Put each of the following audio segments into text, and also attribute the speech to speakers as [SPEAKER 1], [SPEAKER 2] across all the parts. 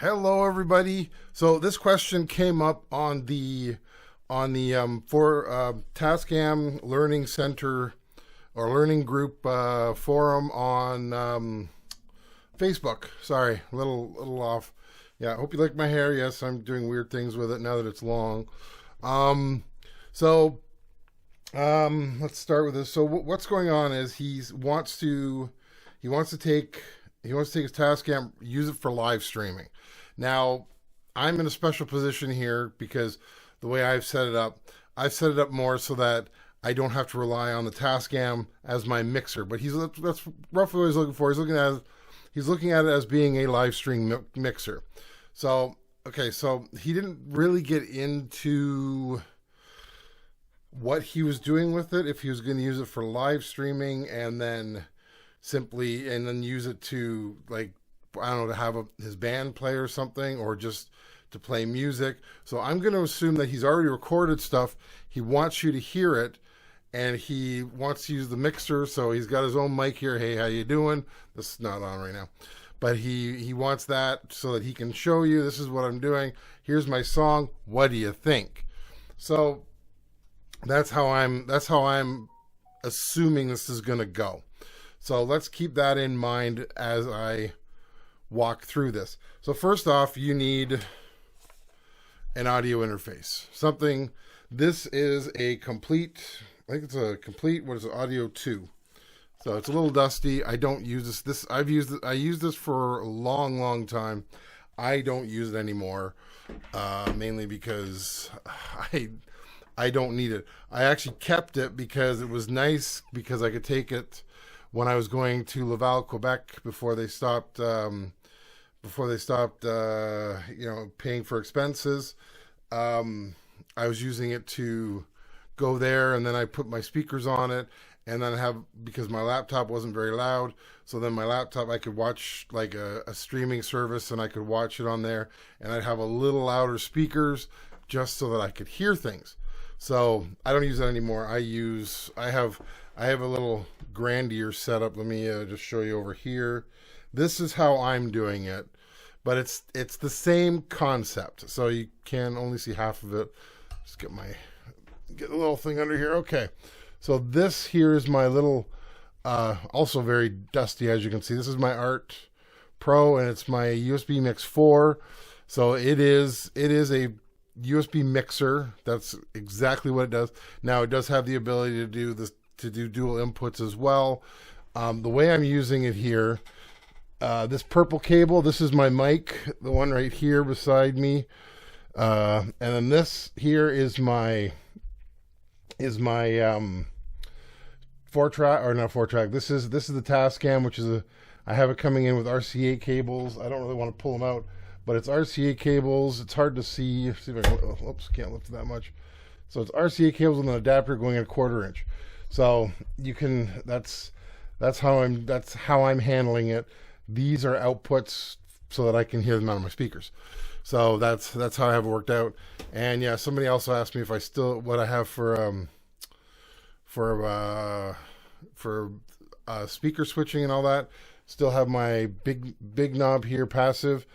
[SPEAKER 1] Hello, everybody. So this question came up on the Tascam Learning Center or Learning Group forum on Facebook. Sorry, a little off. Yeah, I hope you like my hair. Yes, I'm doing weird things with it now that it's long. Let's start with this. So what's going on is he wants to take his Tascam, use it for live streaming. Now, I'm in a special position here because the way I've set it up more so that I don't have to rely on the Tascam as my mixer. But that's roughly what he's looking for. He's looking at it as being a live stream mixer. So, okay, so he didn't really get into what he was doing with it, if he was going to use it for live streaming and then use it to, like, I don't know, to have his band play or something, or just to play music. So I'm going to assume that he's already recorded stuff. He wants you to hear it, and he wants to use the mixer. So he's got his own mic here. Hey, how you doing? This is not on right now, but he wants that so that he can show you, this is what I'm doing. Here's my song. What do you think? So that's how I'm assuming this is going to go. So let's keep that in mind as I walk through this. So first off, you need an audio interface. This is a complete, I think it's a complete, what is it, Audio 2. So it's a little dusty. I don't use this. I used this for a long time. I don't use it anymore, mainly because I don't need it. I actually kept it because it was nice, because I could take it when I was going to Laval, Quebec, before they stopped paying for expenses. I was using it to go there, and then I put my speakers on it, and then because my laptop wasn't very loud, so then my laptop, I could watch like a streaming service, and I could watch it on there, and I'd have a little louder speakers just so that I could hear things. So I don't use that anymore. I have a little grandier setup. Let me just show you over here. This is how I'm doing it, but it's the same concept. So you can only see half of it. Just get the little thing under here. Okay. So this here is my little, also very dusty, as you can see. This is my Art Pro, and it's my USB Mix 4. So it is a USB mixer. That's exactly what it does. Now it does have the ability to do this, to do dual inputs as well. The way I'm using it here, this purple cable, this is my mic, the one right here beside me, and then this here is my 4-track, or not 4-track. This is the Tascam, which is I have it coming in with RCA cables. I don't really want to pull them out, but it's RCA cables. It's hard to see. See if I can, oops, can't lift it that much. So it's RCA cables with an adapter going at 1/4 inch. So you can, that's how I'm handling it. These are outputs so that I can hear them out of my speakers. So that's how I have it worked out. And yeah, somebody also asked me if what I have for speaker switching and all that. Still have my big knob here, passive.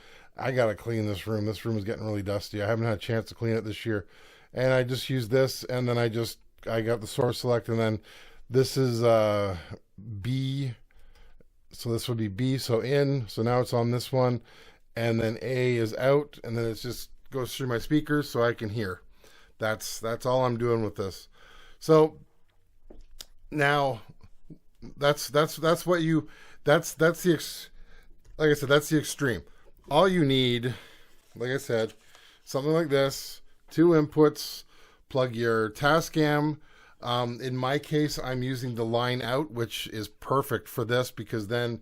[SPEAKER 1] I gotta clean this room. This room is getting really dusty. I haven't had a chance to clean it this year. And I just use this, and then I got the source select, and then this is B. So this would be B, so in. So now it's on this one, and then A is out, and then it just goes through my speakers so I can hear. That's all I'm doing with this. So now like I said, that's the extreme. All you need, like I said, something like this, 2 inputs, plug your Tascam. In my case, I'm using the line out, which is perfect for this because then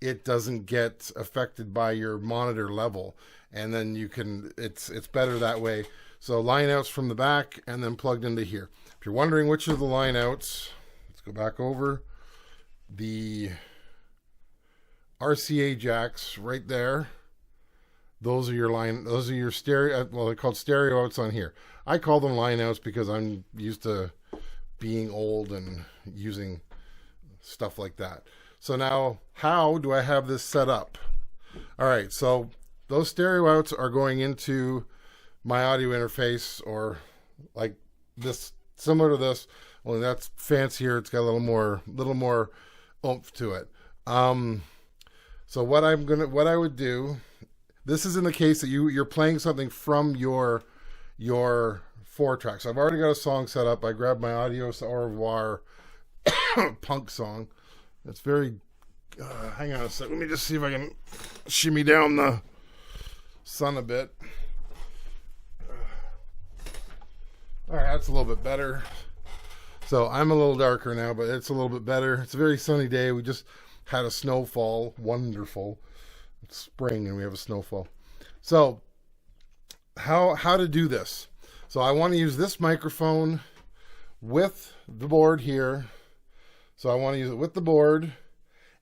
[SPEAKER 1] it doesn't get affected by your monitor level, and then it's better that way. So line outs from the back and then plugged into here. If you're wondering which are the line outs, let's go back over. The RCA jacks right there. Those are your stereo, well, they're called stereo outs on here. I call them line outs because I'm used to being old and using stuff like that. So now, how do I have this set up? All right, so those stereo outs are going into my audio interface, or like this, similar to this, only that's fancier. It's got a little more oomph to it. So what I would do, this is in the case that you're playing something from your 4-track. So I've already got a song set up. I grabbed my Audio Au revoir punk song. It's very, hang on a sec. Let me just see if I can shimmy down the sun a bit. All right, that's a little bit better. So I'm a little darker now, but it's a little bit better. It's a very sunny day. We just had a snowfall. Wonderful. It's spring and we have a snowfall. So how to do this? So I want to use this microphone with the board here. So I want to use it with the board,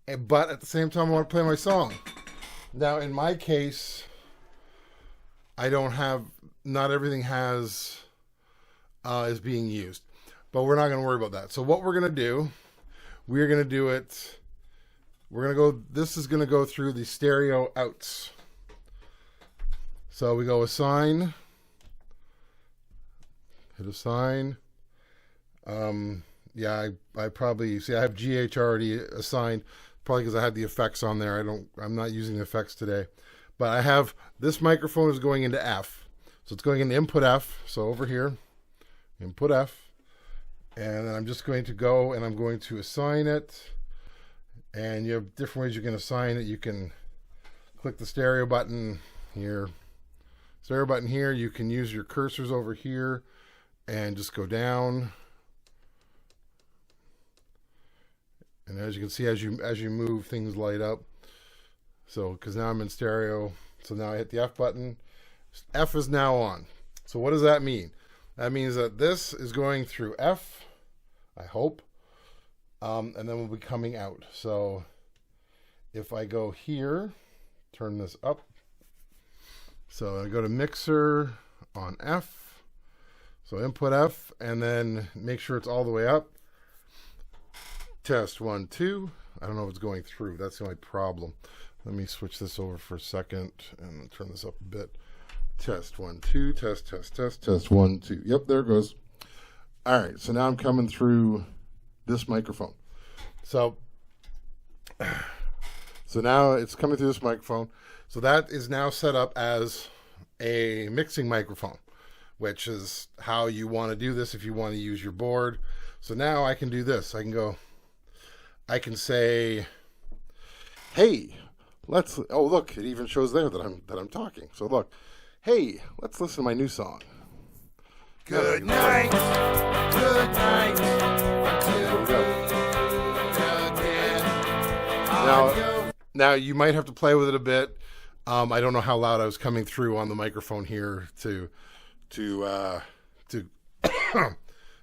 [SPEAKER 1] but at the same time I want to play my song. Now in my case, I don't have, not everything has is being used, but we're not going to worry about that. So what we're going to do, we're going to do it, this is going to go through the stereo outs. So we go assign, hit assign. Yeah, I probably, see I have GH already assigned, probably because I had the effects on there. I'm not using the effects today, but I have, this microphone is going into F. So it's going into input F. So over here, input F, and then I'm just going to go and I'm going to assign it. And you have different ways you can assign it. You can click the stereo button here. Stereo button here. You can use your cursors over here and just go down. And as you can see, as you move, things light up. So, because now I'm in stereo. So now I hit the F button. F is now on. So what does that mean? That means that this is going through F, I hope. And then we'll be coming out. So if I go here, turn this up. So I go to mixer on F. So input F, and then make sure it's all the way up. Test 1, 2. I don't know if it's going through. That's the only problem. Let me switch this over for a second and turn this up a bit. Test 1, 2. Test, test, test, test 1, 2. Yep, there it goes. All right, so now I'm coming through this microphone. So now it's coming through this microphone. So that is now set up as a mixing microphone, which is how you want to do this if you want to use your board. So now I can do this. I can say, hey, oh look, it even shows there that I'm talking. So look, hey, let's listen to my new song.
[SPEAKER 2] Good night, good night,
[SPEAKER 1] Now you might have to play with it a bit. I don't know how loud I was coming through on the microphone here to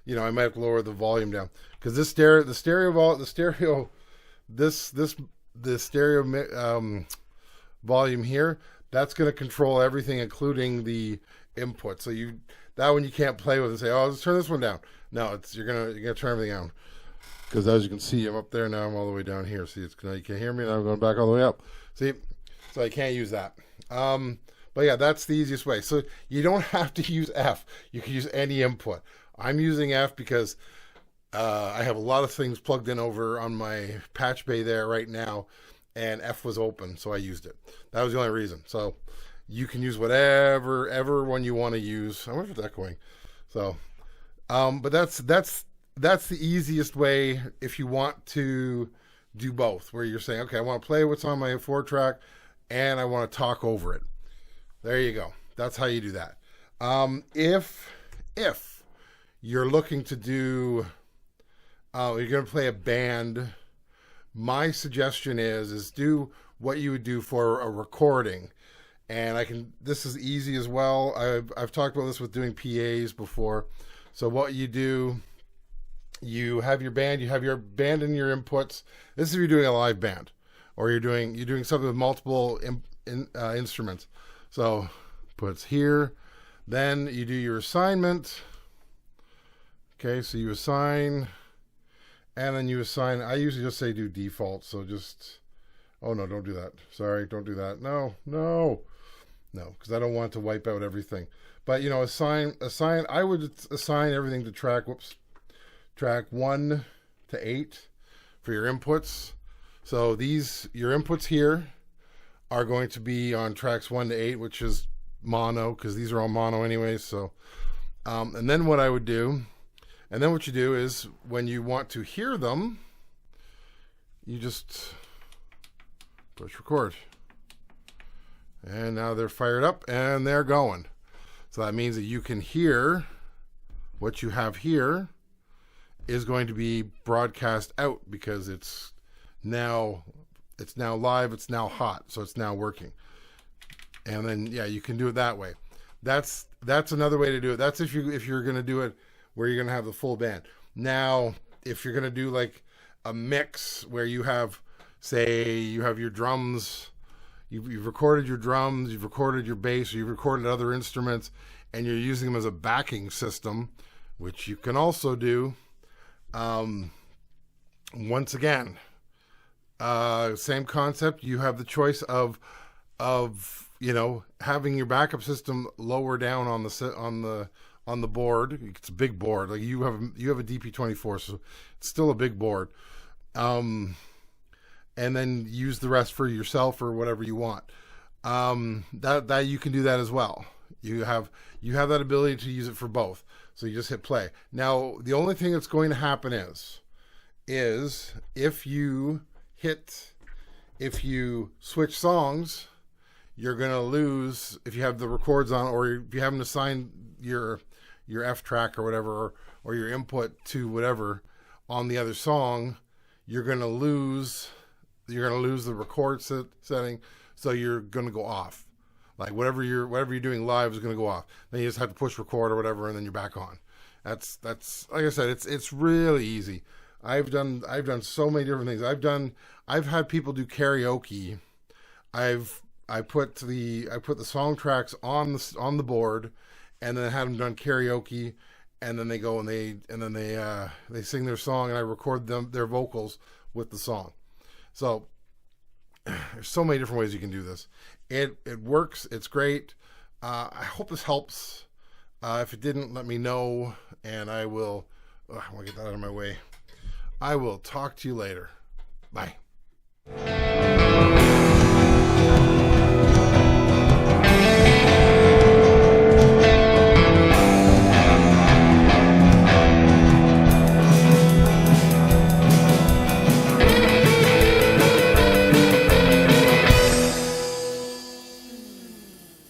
[SPEAKER 1] you know, I might have to lower the volume down because the stereo volume here, that's going to control everything, including the input. So that one you can't play with and say, oh, let's turn this one down. No, you're gonna turn everything down. Because as you can see, I'm up there now. I'm all the way down here. See, now you can't hear me. Now I'm going back all the way up. See, so I can't use that. But yeah, that's the easiest way. So you don't have to use F. You can use any input. I'm using F because I have a lot of things plugged in over on my patch bay there right now, and F was open, so I used it. That was the only reason. So you can use whatever one you want to use. I wonder if it's echoing. So, but that's the easiest way if you want to do both, where you're saying, okay, I want to play what's on my 4-track and I want to talk over it. There you go. That's how you do that. If you're looking to do, you're going to play a band, my suggestion is do what you would do for a recording. And this is easy as well. I've talked about this with doing PAs before. So what you do, you have your band and your inputs. This is if you're doing a live band, or you're doing something with multiple instruments. So puts here, then you do your assignment. Okay, so you assign, and then you assign. I usually just say do default. So just, oh no, don't do that. Sorry, don't do that. No. No, because I don't want to wipe out everything. But assign. I would assign everything to track 1 to 8 for your inputs. So your inputs here are going to be on tracks 1 to 8, which is mono, because these are all mono anyways. So, and then what you do is when you want to hear them, you just push record. And now they're fired up and they're going. So that means that you can hear what you have here is going to be broadcast out, because it's now live, it's now hot, so it's now working. And then you can do it that way. That's another way to do it. That's if you're going to do it where you're going to have the full band. Now, if you're going to do like a mix where you have, say, you have your drums, you've recorded your drums, you've recorded your bass, or you've recorded other instruments, and you're using them as a backing system, which you can also do. Once again, same concept. You have the choice of having your backup system lower down on the board. It's a big board. Like you have a DP24, so it's still a big board. And then use the rest for yourself or whatever you want. That you can do that as well. You have that ability to use it for both. So you just hit play. Now, the only thing that's going to happen is if you switch songs, you're going to lose, if you have the records on, or if you haven't assigned your F track or whatever, or your input to whatever on the other song, you're going to lose the record setting, so you're going to go off. Like whatever you're doing live is going to go off. Then you just have to push record or whatever, and then you're back on. That's like I said, it's really easy. I've done so many different things. I've had people do karaoke. I put the song tracks on the board, and then had them done karaoke, and then they go and they sing their song, and I record their vocals with the song. So there's so many different ways you can do this. It works. It's great. I hope this helps. If it didn't, let me know, and I will get that out of my way. I will talk to you later. Bye.